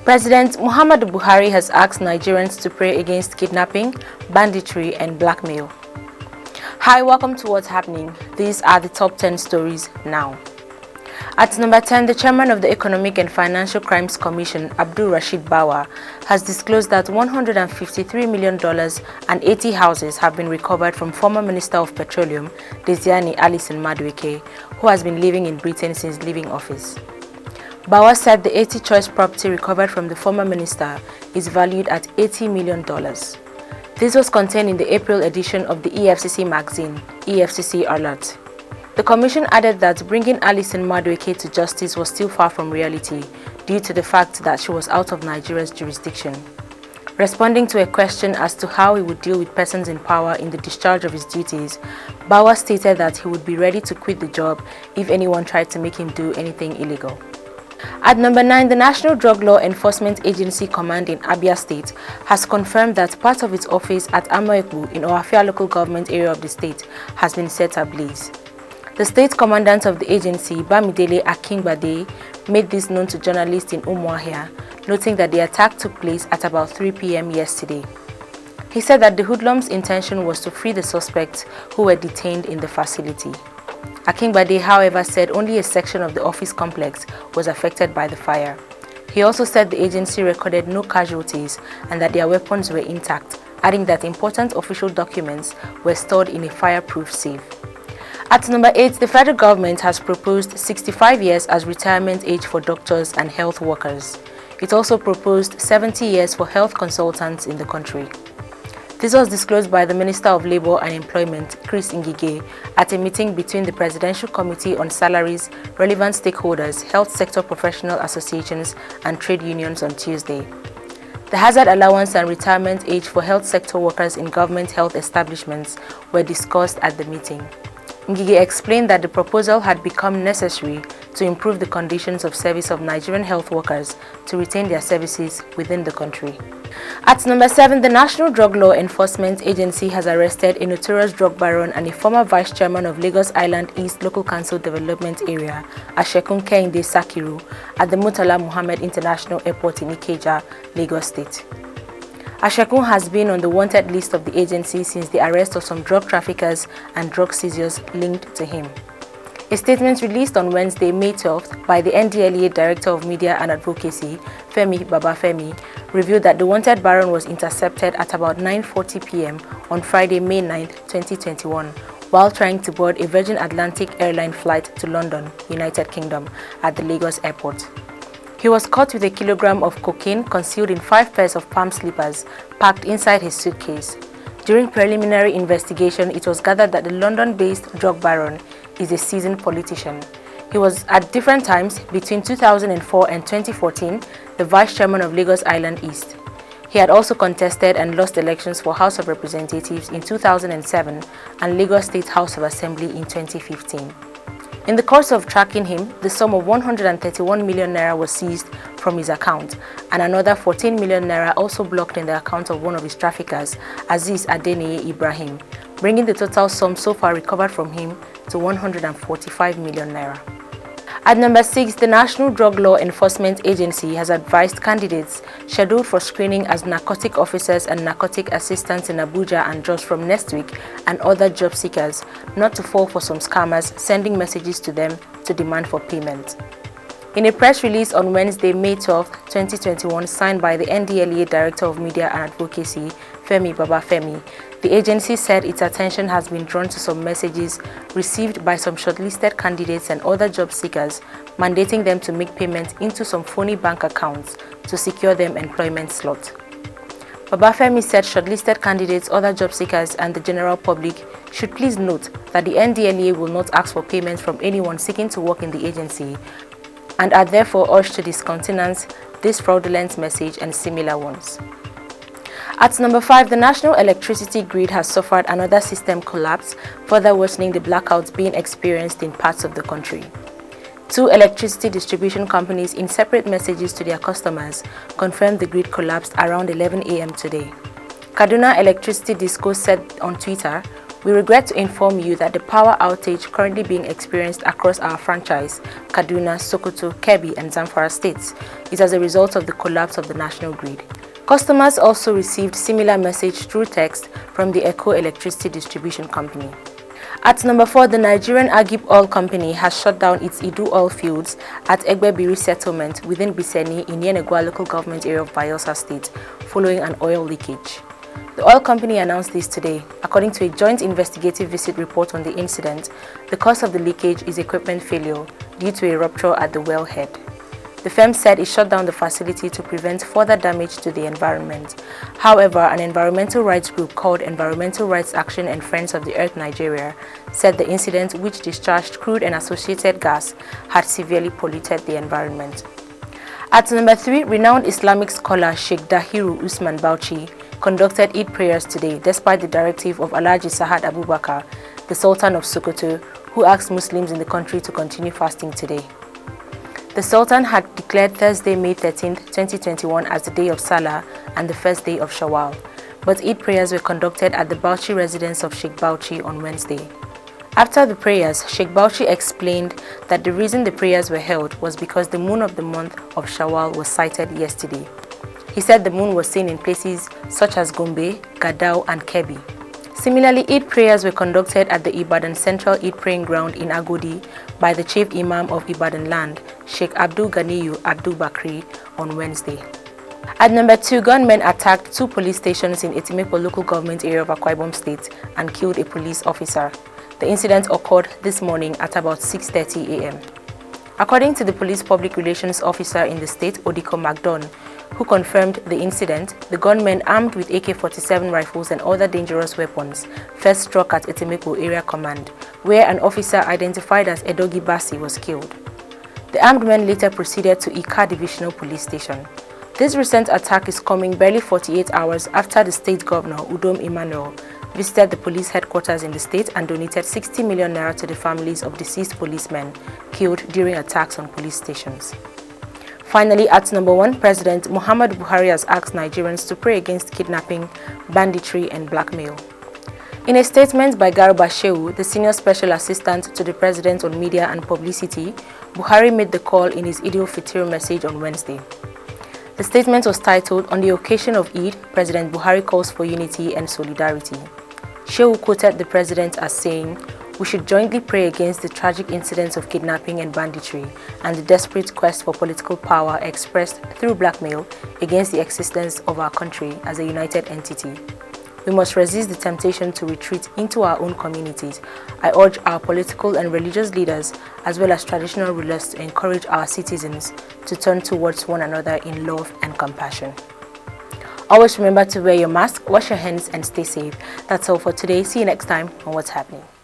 President Muhammadu Buhari has asked Nigerians to pray against kidnapping, banditry, and blackmail. Hi, welcome to What's Happening. These are the top 10 stories now. At number 10, the chairman of the Economic and Financial Crimes Commission, Abdul Rashid Bawa, has disclosed that $153 million and 80 houses have been recovered from former Minister of Petroleum, Diezani Alison Madueke, who has been living in Britain since leaving office. Bawa said the 80 choice property recovered from the former minister is valued at $80 million. This was contained in the April edition of the EFCC magazine, EFCC Alert. The commission added that bringing Alison Madueke to justice was still far from reality due to the fact that she was out of Nigeria's jurisdiction. Responding to a question as to how he would deal with persons in power in the discharge of his duties, Bawa stated that he would be ready to quit the job if anyone tried to make him do anything illegal. At number 9, the National Drug Law Enforcement Agency Command in Abia State has confirmed that part of its office at Amoekwu in Ohafia local government area of the state has been set ablaze. The state commandant of the agency, Bamidele Akingbade, made this known to journalists in Umuahia, noting that the attack took place at about 3 p.m. yesterday. He said that the hoodlums' intention was to free the suspects who were detained in the facility. Akingbade, however, said only a section of the office complex was affected by the fire. He also said the agency recorded no casualties and that their weapons were intact, adding that important official documents were stored in a fireproof safe. At number 8, the federal government has proposed 65 years as retirement age for doctors and health workers. It also proposed 70 years for health consultants in the country. This was disclosed by the Minister of Labour and Employment, Chris Ngige, at a meeting between the Presidential Committee on Salaries, relevant stakeholders, health sector professional associations, and trade unions on Tuesday. The hazard allowance and retirement age for health sector workers in government health establishments were discussed at the meeting. Ngige explained that the proposal had become necessary to improve the conditions of service of Nigerian health workers to retain their services within the country. At number 7, the National Drug Law Enforcement Agency has arrested a notorious drug baron and a former vice chairman of Lagos Island East Local Council Development Area, Ashekun Kehinde Sakiru, at the Murtala Muhammed International Airport in Ikeja, Lagos State. Ashekun has been on the wanted list of the agency since the arrest of some drug traffickers and drug seizures linked to him. A statement released on Wednesday, May 12th, by the NDLEA Director of Media and Advocacy, Femi Babafemi, revealed that the wanted baron was intercepted at about 9:40 p.m. on Friday, May 9th, 2021, while trying to board a Virgin Atlantic airline flight to London, United Kingdom, at the Lagos airport. He was caught with a kilogram of cocaine concealed in 5 pairs of palm slippers packed inside his suitcase. During preliminary investigation, it was gathered that the London-based drug baron is a seasoned politician. He was at different times between 2004 and 2014 the vice chairman of Lagos Island East. He had also contested and lost elections for House of Representatives in 2007 and Lagos State House of Assembly in 2015. In the course of tracking him, the sum of 131 million naira was seized from his account, and another 14 million naira also blocked in the account of one of his traffickers, Aziz Adeneye Ibrahim, bringing the total sum so far recovered from him to 145 million naira. At number 6, the National Drug Law Enforcement Agency has advised candidates scheduled for screening as narcotic officers and narcotic assistants in Abuja and Jos from next week and other job seekers not to fall for some scammers sending messages to them to demand for payment. In a press release on Wednesday, May 12, 2021, signed by the NDLEA Director of Media and Advocacy, Femi Babafemi, the agency said its attention has been drawn to some messages received by some shortlisted candidates and other job seekers, mandating them to make payments into some phony bank accounts to secure them employment slots. Babafemi said shortlisted candidates, other job seekers, and the general public should please note that the NDLEA will not ask for payments from anyone seeking to work in the agency, and are therefore urged to discountenance this fraudulent message and similar ones. At number 5, the national electricity grid has suffered another system collapse, further worsening the blackouts being experienced in parts of the country. 2 electricity distribution companies, in separate messages to their customers, confirmed the grid collapsed around 11 a.m. today. Kaduna Electricity Disco said on Twitter, We regret to inform you that the power outage currently being experienced across our franchise, Kaduna, Sokoto, Kebbi and Zamfara states, is as a result of the collapse of the national grid. Customers also received similar message through text from the Eco Electricity Distribution Company. At number 4, the Nigerian Agip Oil Company has shut down its Idu oil fields at Egbebiri settlement within Biseni in Yenegua local government area of Bayelsa State following an oil leakage. The oil company announced this today. According to a joint investigative visit report on the incident, the cause of the leakage is equipment failure due to a rupture at the wellhead. The firm said it shut down the facility to prevent further damage to the environment. However, an environmental rights group called Environmental Rights Action and Friends of the Earth Nigeria said the incident, which discharged crude and associated gas, had severely polluted the environment. At number 3, renowned Islamic scholar Sheikh Dahiru Usman Bauchi conducted Eid prayers today despite the directive of Alhaji Sa'ad Abubakar, the Sultan of Sokoto, who asked Muslims in the country to continue fasting today. The Sultan had declared Thursday, May 13, 2021 as the day of Salah and the first day of Shawwal, but Eid prayers were conducted at the Bauchi residence of Sheikh Bauchi on Wednesday. After the prayers, Sheikh Bauchi explained that the reason the prayers were held was because the moon of the month of Shawwal was sighted yesterday. He said the moon was seen in places such as Gombe, Gadao and Kebbi. Similarly, Eid prayers were conducted at the Ibadan Central Eid Praying Ground in Agodi by the Chief Imam of Ibadan Land, Sheikh Abdul Ganiyu Abdul Bakri, on Wednesday. At number 2, gunmen attacked 2 police stations in Etimepo local government area of Akwa Ibom State and killed a police officer. The incident occurred this morning at about 6:30 a.m. According to the police public relations officer in the state, Odiko Magdon, who confirmed the incident, the gunmen armed with AK-47 rifles and other dangerous weapons first struck at Etimepo Area Command, where an officer identified as Edogi Basi was killed. The armed men later proceeded to Ika Divisional Police Station. This recent attack is coming barely 48 hours after the state governor, Udom Emmanuel, visited the police headquarters in the state and donated 60 million naira to the families of deceased policemen killed during attacks on police stations. Finally, at number 1, President Muhammadu Buhari has asked Nigerians to pray against kidnapping, banditry and blackmail. In a statement by Garba Shehu, the senior special assistant to the president on media and publicity, Buhari made the call in his Eid al-Fitr message on Wednesday. The statement was titled, "On the occasion of Eid, President Buhari calls for unity and solidarity." Shehu quoted the president as saying, "We should jointly pray against the tragic incidents of kidnapping and banditry and the desperate quest for political power expressed through blackmail against the existence of our country as a united entity. We must resist the temptation to retreat into our own communities. I urge our political and religious leaders as well as traditional rulers to encourage our citizens to turn towards one another in love and compassion." Always remember to wear your mask, wash your hands and stay safe. That's all for today. See you next time on What's Happening.